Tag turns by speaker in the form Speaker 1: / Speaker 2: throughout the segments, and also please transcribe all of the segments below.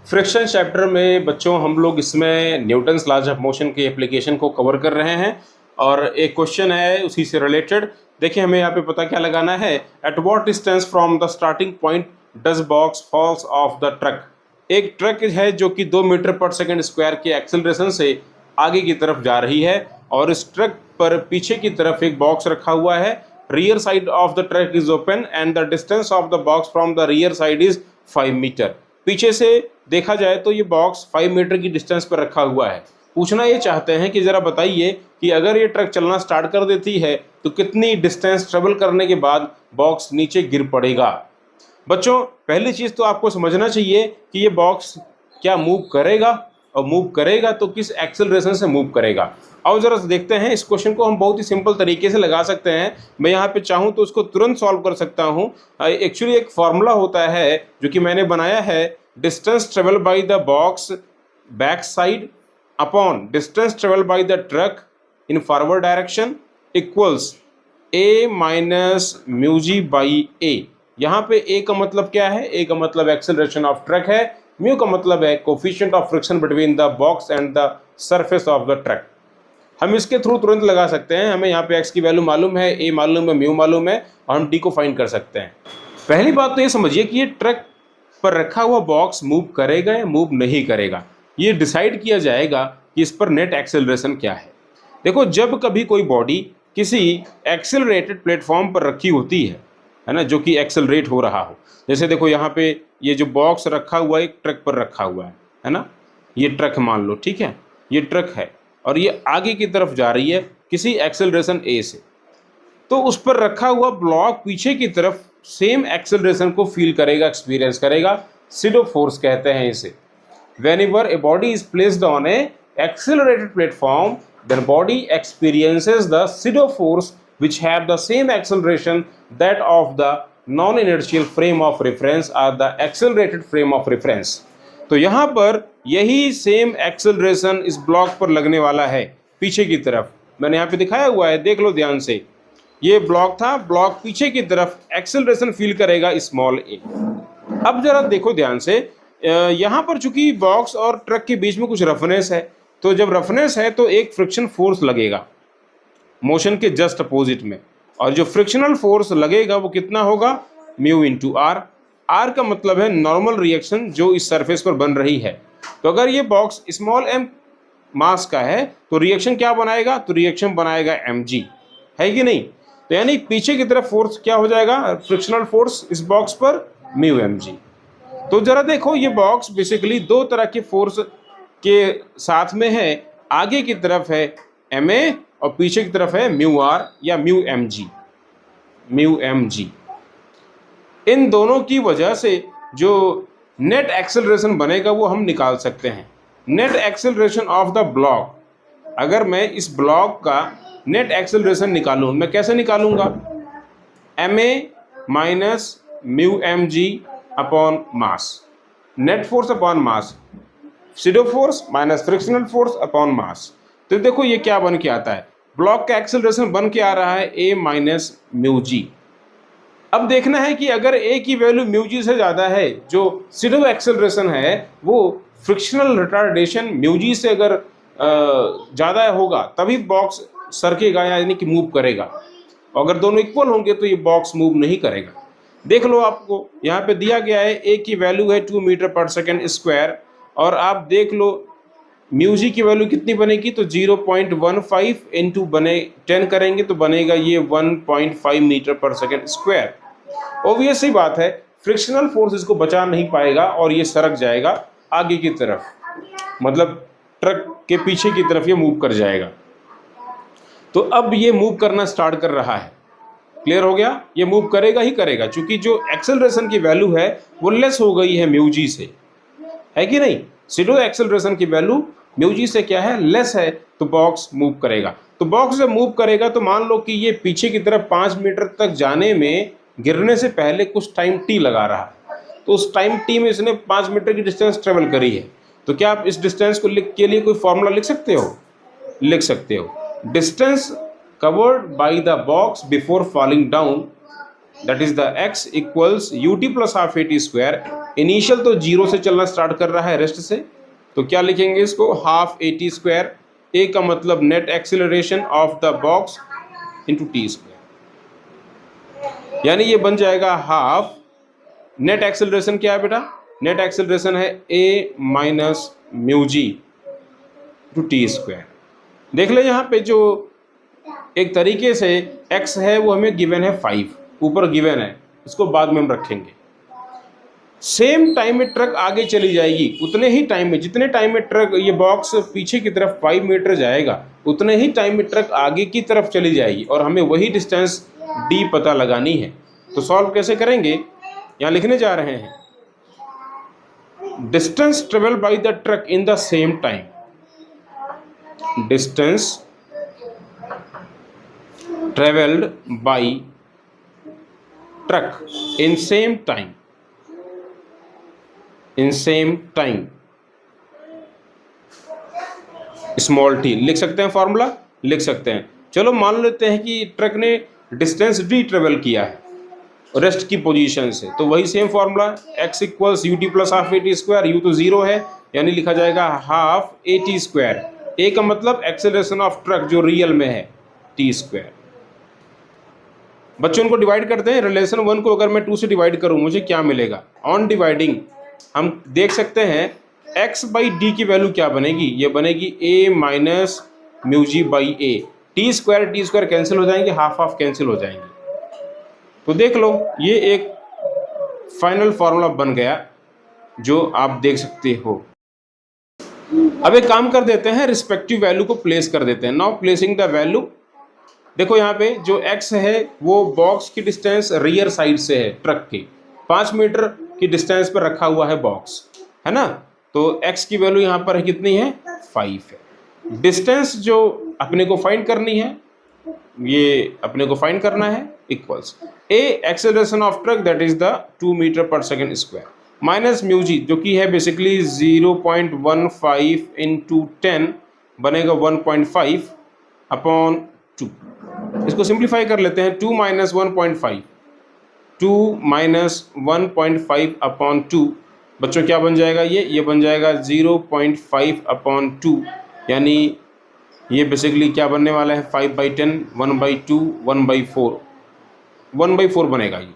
Speaker 1: Friction chapter में बच्चों हम लोग इसमें न्यूटन्स लॉज ऑफ मोशन के एप्लीकेशन को कवर कर रहे हैं और एक क्वेश्चन है उसी से रिलेटेड। देखिए हमें यहाँ पे पता क्या लगाना है, at what distance from the starting point does box falls off the truck. एक ट्रक है जो कि 2 मीटर पर सेकंड स्क्वायर के एक्सेलरेशन से आगे की तरफ जा रही है और इस ट्रक पर पीछे की तरफ एक बॉक्स रखा हुआ है। Rear side of the truck is open and the distance of the box from the rear side is 5 metre. पीछे से देखा जाए तो ये बॉक्स 5 मीटर की डिस्टेंस पर रखा हुआ है। पूछना ये चाहते हैं कि ज़रा बताइए कि अगर ये ट्रक चलना स्टार्ट कर देती है तो कितनी डिस्टेंस ट्रेवल करने के बाद बॉक्स नीचे गिर पड़ेगा। बच्चों पहली चीज़ तो आपको समझना चाहिए कि ये बॉक्स क्या मूव करेगा और मूव करेगा तो किस एक्सेलरेशन से मूव करेगा। और ज़रा देखते हैं, इस क्वेश्चन को हम बहुत ही सिंपल तरीके से लगा सकते हैं। मैं यहाँ पे चाहूँ तो उसको तुरंत सॉल्व कर सकता हूँ। एक्चुअली एक फॉर्मूला होता है जो कि मैंने बनाया है, distance travel by the box back side upon distance travel by the truck in forward direction equals a minus mu ji by a. यहाँ पे a का मतलब क्या है? a का मतलब एक्सेलरेशन ऑफ ट्रक है, म्यू का मतलब है coefficient of friction between the box and the surface of the truck. हम इसके थ्रू तुरंत लगा सकते हैं। हमें यहाँ पे x की वैल्यू मालूम है, a मालूम है, म्यू मालूम है और हम d को फाइंड कर सकते हैं। पहली बात तो ये समझिए कि ये ट्रक पर रखा हुआ बॉक्स मूव करेगा या मूव नहीं करेगा, ये डिसाइड किया जाएगा कि इस पर नेट एक्सेलरेशन क्या है। देखो जब कभी कोई बॉडी किसी एक्सेलरेटेड प्लेटफॉर्म पर रखी होती है ना, जो कि एक्सेलरेट हो रहा हो, जैसे देखो यहाँ पे ये जो बॉक्स रखा हुआ है एक ट्रक पर रखा हुआ है ना, ये ट्रक मान लो, ठीक है, ये ट्रक है और ये आगे की तरफ जा रही है किसी एक्सेलरेशन ए से, तो उस पर रखा हुआ ब्लॉक पीछे की तरफ सेम एक्सेलरेशन को फील करेगा, एक्सपीरियंस करेगा। सिडो फोर्स कहते हैं इसे। Whenever a body is placed on a accelerated platform, then body experiences the pseudo force which have the same acceleration that of the non-inertial frame of reference or the accelerated frame of reference। तो यहाँ पर यही same acceleration इस block पर लगने वाला है पीछे की तरफ। मैंने यहाँ पे दिखाया हुआ है, देख लो ध्यान से। ये ब्लॉक था, ब्लॉक पीछे की तरफ एक्सेलरेशन फील करेगा स्मॉल ए। अब जरा देखो ध्यान से, यहाँ पर चूंकि बॉक्स और ट्रक के बीच में कुछ रफनेस है, तो जब रफनेस है तो एक फ्रिक्शन फोर्स लगेगा मोशन के जस्ट अपोजिट में, और जो फ्रिक्शनल फोर्स लगेगा वो कितना होगा? Mu into are. आर का मतलब है नॉर्मल रिएक्शन जो इस सरफेस पर बन रही है। तो अगर ये बॉक्स स्मॉल एम मास का है तो रिएक्शन क्या बनाएगा? तो रिएक्शन बनाएगा एम जी, है कि नहीं? तो यानी पीछे की तरफ फोर्स क्या हो जाएगा? फ्रिक्शनल फोर्स इस बॉक्स पर म्यू एम जी। तो जरा देखो ये बॉक्स बेसिकली दो तरह के फोर्स के साथ में है। आगे की तरफ है एम ए और पीछे की तरफ है म्यू आर या mu M g, mu M g. इन दोनों की वजह से जो नेट एक्सेलरेशन बनेगा वो हम निकाल सकते हैं। Net acceleration of the block, अगर मैं इस ब्लॉक का नेट एक्सेलरेशन निकालूं, मैं कैसे निकालूंगा? M A minus mu M G upon mass, net force upon mass, pseudo force minus frictional force upon mass. तो देखो ये क्या बन के आता है? ब्लॉक का एक्सेलरेशन बन के आ रहा है ए माइनस म्यू जी। अब देखना है कि अगर ए की वैल्यू म्यू जी से ज़्यादा है, जो सिडो एक्सेलरेशन है वो फ्रिक्शनल रिटार्डेशन म्यू जी से अगर ज़्यादा होगा तभी बॉक्स सरकेगा यानी कि मूव करेगा। और अगर दोनों इक्वल होंगे तो ये बॉक्स मूव नहीं करेगा। देख लो, आपको यहाँ पे दिया गया है ए की वैल्यू है 2 मीटर पर सेकेंड स्क्वायर, और आप देख लो म्यू जी की वैल्यू कितनी बनेगी? तो 0.15 इंटू बने 10 करेंगे तो बनेगा ये 1.5 metre per second square. Obvious सी बात है फ्रिक्शनल फोर्स इसको बचा नहीं पाएगा और ये सरक जाएगा आगे की तरफ, मतलब ट्रक के पीछे की तरफ ये मूव कर जाएगा। तो अब ये मूव करना स्टार्ट कर रहा है। क्लियर हो गया? ये मूव करेगा ही करेगा, क्योंकि जो एक्सेलरेशन की वैल्यू है वो लेस हो गई है म्यू जी से, है कि नहीं? सिडो एक्सेलरेशन की वैल्यू म्यू जी से क्या है? लेस है, तो बॉक्स मूव करेगा। तो बॉक्स जब मूव करेगा तो मान लो कि ये पीछे की तरफ 5 मीटर तक जाने में गिरने से पहले कुछ टाइम टी लगा रहा है, तो उस टाइम टी में इसने 5 मीटर की डिस्टेंस ट्रेवल करी है। तो क्या आप इस डिस्टेंस को के लिए कोई फॉर्मूला लिख सकते हो? लिख सकते हो। Distance covered by the box before falling down that is the x equals ut plus half at square. Initial तो 0 से चलना स्टार्ट कर रहा है रेस्ट से, तो क्या लिखेंगे इसको, हाफ at स्क्वायर। a का मतलब net acceleration of the box into T square, यानी ये बन जाएगा हाफ, नेट एक्सेलरेशन क्या है बेटा, नेट एक्सेलरेशन है a minus mu G two T square. देख ले यहाँ पे जो एक तरीके से x है वो हमें गिवन है 5, ऊपर गिवन है, इसको बाद में हम रखेंगे। सेम टाइम में ट्रक आगे चली जाएगी, उतने ही टाइम में, जितने टाइम में ट्रक ये बॉक्स पीछे की तरफ 5 मीटर जाएगा, उतने ही टाइम में ट्रक आगे की तरफ चली जाएगी, और हमें वही डिस्टेंस d पता लगानी है। तो सॉल्व कैसे करेंगे, यहाँ लिखने जा रहे हैं, distance travel by the truck in the same time, distance traveled by truck in same time, small t लिख सकते हैं, फॉर्मूला लिख सकते हैं। चलो मान लेते हैं कि ट्रक ने डिस्टेंस d ट्रेवल किया है रेस्ट की पोजीशन से, तो वही same formula x equals ut plus half at square, u तो 0 है यानी लिखा जाएगा हाफ at स्क्वायर। a का मतलब एक्सेलरेशन ऑफ ट्रक जो रियल में है t स्क्वायर। बच्चों को डिवाइड करते हैं, रिलेशन 1 को अगर मैं 2 से डिवाइड करूं मुझे क्या मिलेगा, ऑन डिवाइडिंग हम देख सकते हैं x बाई डी की वैल्यू क्या बनेगी, ये बनेगी a minus mu ji by A, T square cancel हो जाएंगे, हाफ हाफ कैंसिल हो जाएंगे। तो देख लो ये एक फाइनल फॉर्मूला बन गया जो आप देख सकते हो। अब एक काम कर देते हैं, रिस्पेक्टिव वैल्यू को प्लेस कर देते हैं। नाउ प्लेसिंग द वैल्यू, देखो यहाँ पे जो x है वो बॉक्स की डिस्टेंस रियर साइड से है, ट्रक की 5 मीटर की डिस्टेंस पर रखा हुआ है बॉक्स, है ना। तो x की वैल्यू यहाँ पर कितनी है, 5 है। डिस्टेंस जो अपने को फाइंड करनी है, ये अपने को फाइंड करना है, equals a acceleration of truck that is the 2 metre per second square minus mu G जो कि है बेसिकली 0.15 इंटू 10 बनेगा 1.5 अपॉन 2। इसको सिंप्लीफाई कर लेते हैं, 2 माइनस 1.5, 2 माइनस 1.5 अपॉन 2 बच्चों क्या बन जाएगा, ये बन जाएगा 0.5 अपॉन 2, यानी ये बेसिकली क्या बनने वाला है, 5/10, 1/2, 1/4, 1/4 बनेगा। ये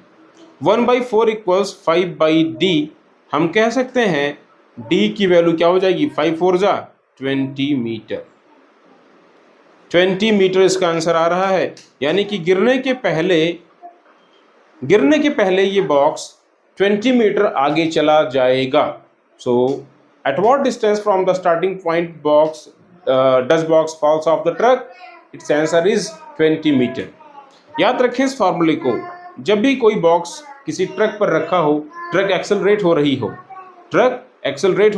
Speaker 1: 1/4 इक्वल्स 5/d। हम कह सकते हैं d की वैल्यू क्या हो जाएगी, 5 4 जा 20 मीटर, 20 मीटर इसका आंसर आ रहा है। यानी कि गिरने के पहले ये बॉक्स 20 मीटर आगे चला जाएगा। So at what distance from the starting point box does box falls off the truck, it's answer is 20 metre. याद रखें इस फॉर्मूले को, जब भी कोई बॉक्स किसी ट्रक पर रखा हो, ट्रक एक्सेलरेट हो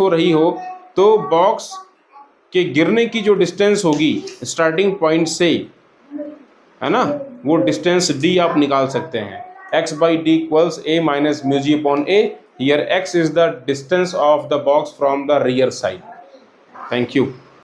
Speaker 1: रही हो तो बॉक्स के गिरने की जो डिस्टेंस होगी स्टार्टिंग पॉइंट से, है ना, वो डिस्टेंस d आप निकाल सकते हैं। x by d equals a minus mu g upon a. Here x is the distance of the box from the rear side. Thank you.